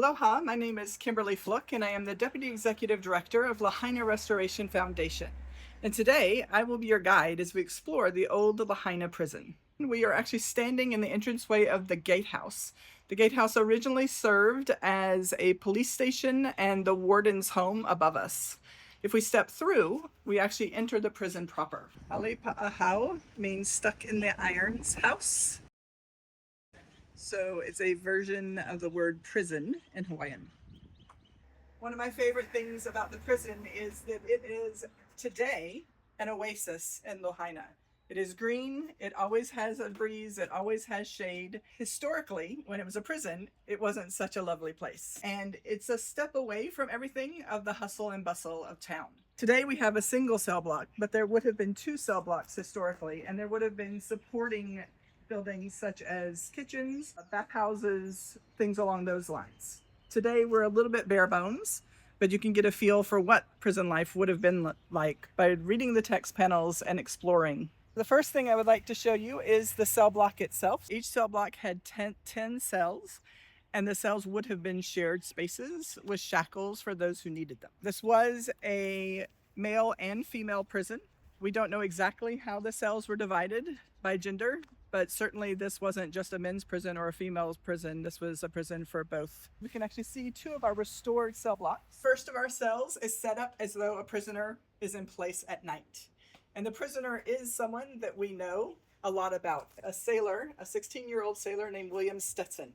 Aloha, my name is Kimberly Flook, and I am the Deputy Executive Director of Lahaina Restoration Foundation. And today, I will be your guide as we explore the Old Lahaina Prison. We are actually standing in the entranceway of the gatehouse. The gatehouse originally served as a police station and the warden's home above us. If we step through, we actually enter the prison proper. Ale Pa'ahau means stuck in the irons house. So it's a version of the word prison in Hawaiian. One of my favorite things about the prison is that it is today an oasis in Lahaina. It is green, it always has a breeze, it always has shade. Historically, when it was a prison, it wasn't such a lovely place. And it's a step away from everything of the hustle and bustle of town. Today we have a single cell block, but there would have been 2 cell blocks historically, and there would have been supporting buildings such as kitchens, bathhouses, things along those lines. Today we're a little bit bare bones, but you can get a feel for what prison life would have been like by reading the text panels and exploring. The first thing I would like to show you is the cell block itself. Each cell block had 10 cells, and the cells would have been shared spaces with shackles for those who needed them. This was a male and female prison. We don't know exactly how the cells were divided by gender, but certainly this wasn't just a men's prison or a female's prison. This was a prison for both. We can actually see 2 of our restored cell blocks. First of our cells is set up as though a prisoner is in place at night. And the prisoner is someone that we know a lot about, a sailor, a 16-year-old sailor named William Stetson.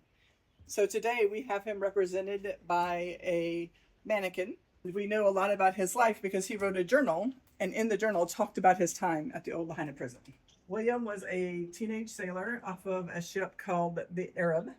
So today we have him represented by a mannequin. We know a lot about his life because he wrote a journal, and in the journal talked about his time at the Old Lahaina Prison. William was a teenage sailor off of a ship called the Arab,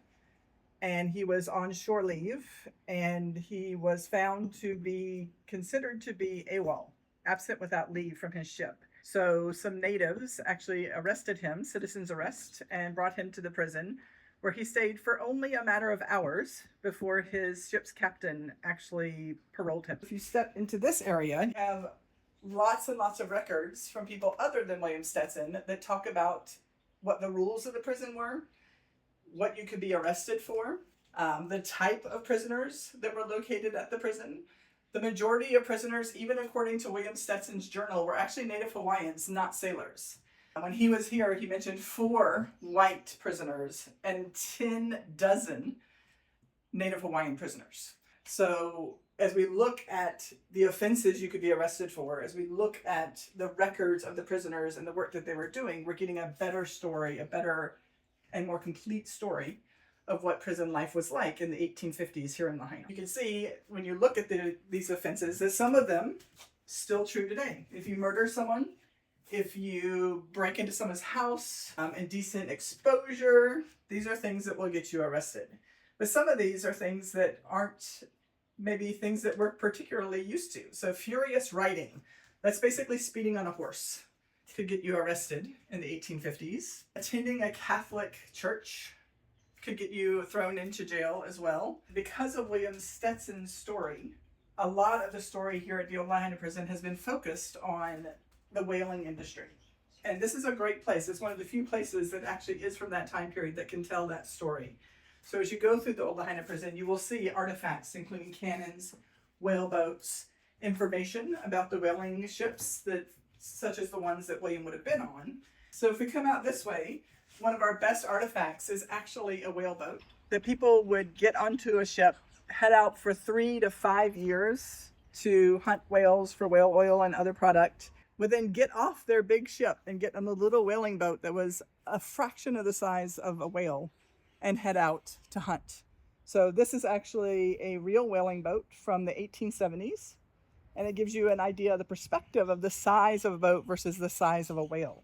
and he was on shore leave, and he was found to be considered to be AWOL, absent without leave from his ship. So some natives actually arrested him, citizen's arrest, and brought him to the prison, where he stayed for only a matter of hours before his ship's captain actually paroled him. If you step into this area, you have lots and lots of records from people other than William Stetson that talk about what the rules of the prison were, what you could be arrested for, the type of prisoners that were located at the prison. The majority of prisoners, even according to William Stetson's journal, were actually Native Hawaiians, not sailors. When he was here, he mentioned 4 white prisoners and 10 dozen Native Hawaiian prisoners. So as we look at the offenses you could be arrested for, as we look at the records of the prisoners and the work that they were doing, we're getting a better story, a better and more complete story of what prison life was like in the 1850s here in Lahaina. You can see when you look at these offenses that some of them still true today. If you murder someone, if you break into someone's house, indecent exposure, these are things that will get you arrested. But some of these are things that aren't maybe things that we're particularly used to. So furious riding, that's basically speeding on a horse, could get you arrested in the 1850s. Attending a Catholic church could get you thrown into jail as well. Because of William Stetson's story, a lot of the story here at the Old Lahaina Prison has been focused on the whaling industry. And this is a great place. It's one of the few places that actually is from that time period that can tell that story. So as you go through the Old Lahaina Prison, you will see artifacts, including cannons, whale boats, information about the whaling ships, such as the ones that William would have been on. So if we come out this way, one of our best artifacts is actually a whale boat. The people would get onto a ship, head out for 3 to 5 years to hunt whales for whale oil and other product, would then get off their big ship and get on a little whaling boat that was a fraction of the size of a whale and head out to hunt. So this is actually a real whaling boat from the 1870s, and it gives you an idea of the perspective of the size of a boat versus the size of a whale.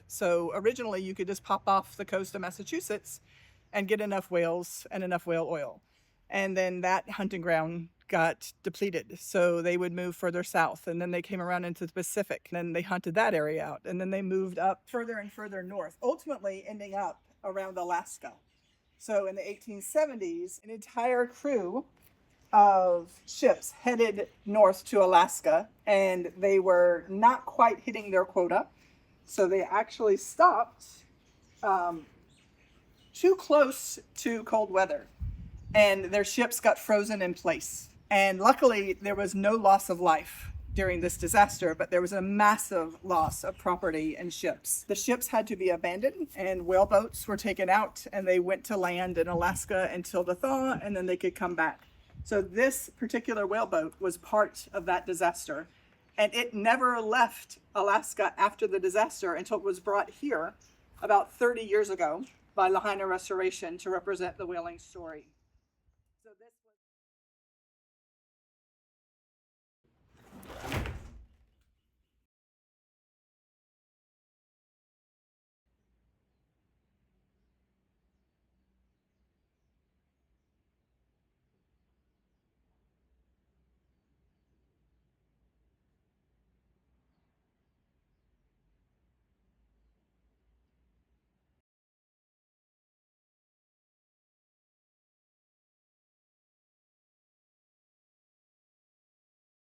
So originally you could just pop off the coast of Massachusetts and get enough whales and enough whale oil. And then that hunting ground got depleted. So they would move further south, and then they came around into the Pacific, and then they hunted that area out, and then they moved up further and further north, ultimately ending up around Alaska. So in the 1870s, an entire crew of ships headed north to Alaska, and they were not quite hitting their quota. So they actually stopped too close to cold weather. and their ships got frozen in place. And luckily, there was no loss of life during this disaster, but there was a massive loss of property and ships. The ships had to be abandoned, and whaleboats were taken out, and they went to land in Alaska until the thaw, and then they could come back. So this particular whaleboat was part of that disaster, and it never left Alaska after the disaster until it was brought here about 30 years ago by Lahaina Restoration to represent the whaling story.